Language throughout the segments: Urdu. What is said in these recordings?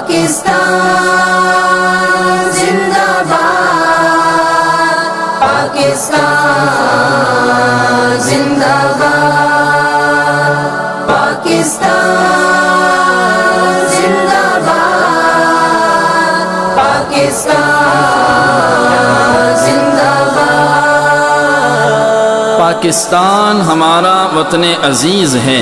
پاکستان زندہ باد، پاکستان زندہ باد، پاکستان زندہ باد، پاکستان زندہ باد۔ پاکستان ہمارا وطن عزیز ہے،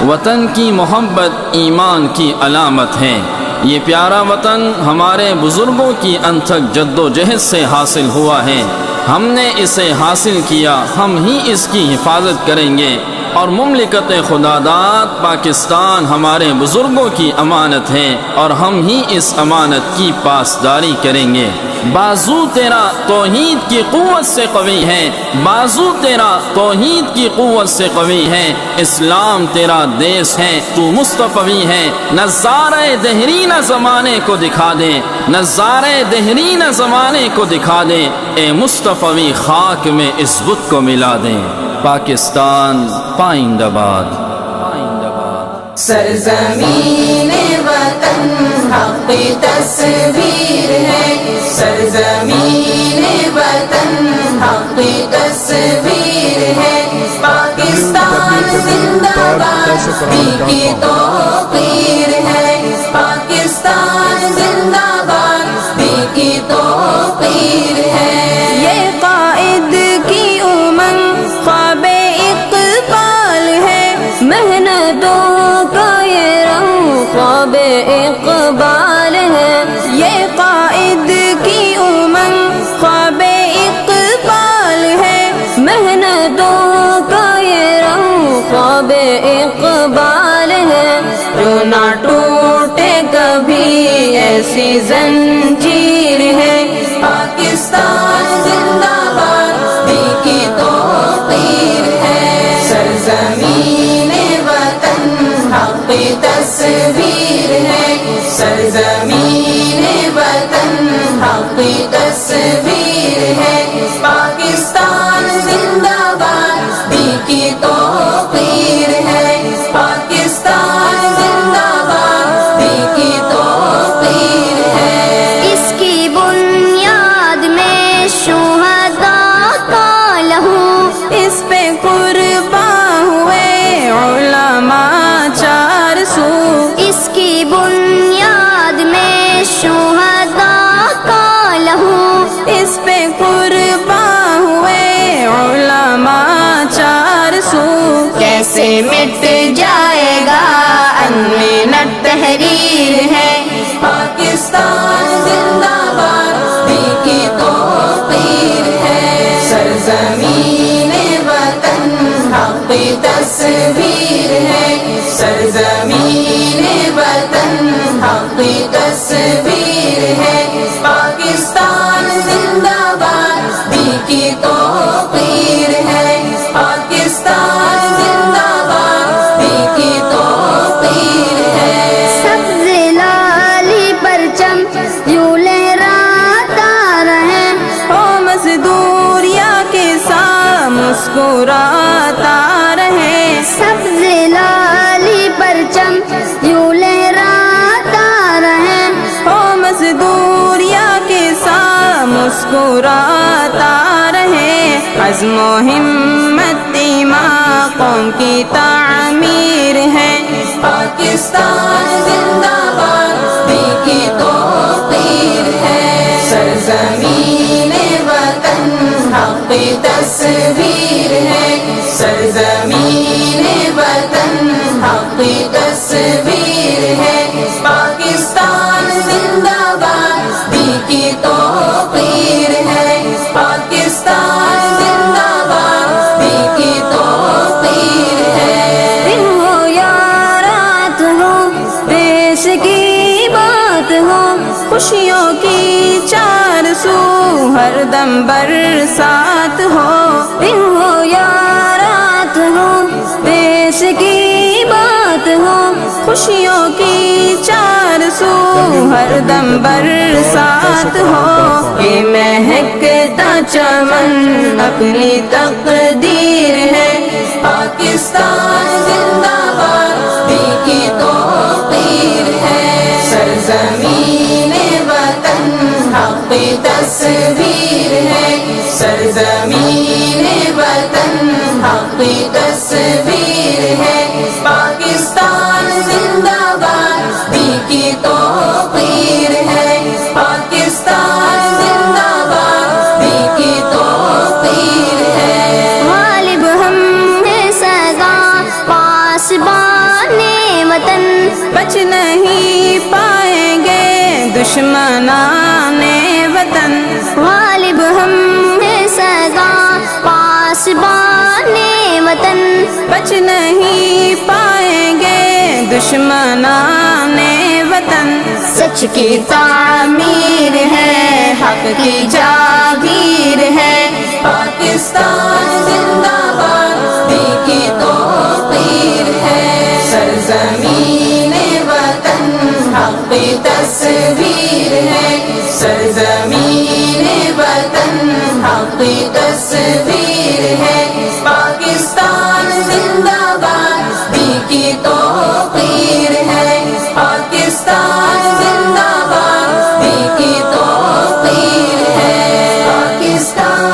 وطن کی محبت ایمان کی علامت ہے۔ یہ پیارا وطن ہمارے بزرگوں کی انتھک جد و جہد سے حاصل ہوا ہے۔ ہم نے اسے حاصل کیا، ہم ہی اس کی حفاظت کریں گے، اور مملکت خداداد پاکستان ہمارے بزرگوں کی امانت ہے، اور ہم ہی اس امانت کی پاسداری کریں گے۔ بازو تیرا توحید کی قوت سے قوی ہے، بازو تیرا توحید کی قوت سے قوی ہے، اسلام تیرا دیس ہے، تو مصطفی ہے۔ نظارہ دہری نہ زمانے کو دکھا دے، نظارہ دہری نہ زمانے کو دکھا دے، اے مصطفی خاک میں اس بت کو ملا دیں۔ پاکستان پائندہ باد۔ سرزمین وطن حق تصویر ہے، سرزمین وطن حق تصویر ہے۔ پاکستان زندہ باد کی توقیر ہے، پاکستان زندہ باد کی توقیر ہے۔ یہ قائد کی امنگ خواب اقبال ہے، محنتوں کا یہ رنگ خواب اقبال ہے۔ یہ قائد کی امنگ خواب اقبال ہے، محنتوں کا یہ رنگ خواب اقبال ہے۔ جو نہ ٹوٹے کبھی ایسی زنجیر ہے، پاکستان زندہ باد کی توقیر ہے۔ سرزمین وطن حق تصویر ہے، سرزمین وطن حق تصویر ہے۔ پاکستان زندہ باد کی توقیر ہے، پاکستان زندہ باد کی توقیر ہے۔ اس کی بنیاد میں شہداء کا لہو، اس پہ قربان ہوئے علماء 400۔ اس کی بنیاد میں شہداء کا لہو، اس پہ قربان ہوئے علماء 400۔ کیسے مٹ جائے گا عنوان تحریر ہے، پاکستان زندہ باد کی توقیر ہے۔ سرزمین وطن حق تصویر ہے، سرزمین وطن حق تصویر ہے۔ پاکستان زندہ باد کی توقیر ہے، پاکستان زندہ باد کی توقیر ہے۔ سبز لالی پرچم یوں لہراتا رہے، او مزدوریا کے ساتھ مسکراتا رہے۔ سبز لالی پرچم یوں لہراتا رہے، او مزدوریا کے ساتھ مسکراتا رہے۔ عزم و ہمت ایمان قوم کی تعمیر ہے، پاکستان زندہ باد کی توقیر ہے۔ سرزمین وطن حق تصویر ہے، سرزمین وطن حق تصویر ہے۔ پاکستان زندہ باد کی توقیر ہے، پاکستان زندہ باد کی توقیر ہے۔ دن ہو یا رات ہو، دیش کی بات ہو، خوشیوں کی 400 ہر دم برسات ہو۔ دن ہو یا رات ہو، دیش کی بات ہو، خوشیوں کی 400 ہر دم برسات ہو۔ یہ مہکتا چمن اپنی تقدیر ہے، پاکستان زندہ باد کی توقیر ہے۔ سرزمین بچ نہیں پائیں گے دشمنان وطن، غالب ہم ہیں سدا پاسبان وطن، بچ نہیں پائیں گے دشمنان وطن، سچ کی تعمیر ہے حق کی جاگیر ہے، پاکستان زندہ باد دی کی توقیر ہے، سرزمین وطن حق کی تصویر ہے، سرزمین وطن حق کی تصویر ہے، پاکستان زندہ باد دی کی توقیر ہے، پاکستان زندہ باد دی کی توقیر ہے، پاکستان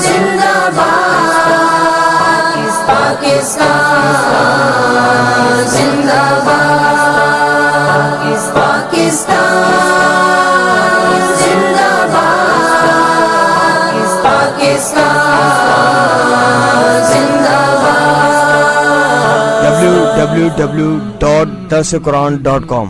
زندہ باد، پاکستان زندہ باد، پاکستان زندہ باد، پاکستان زندہ باد۔ www.darsequran.com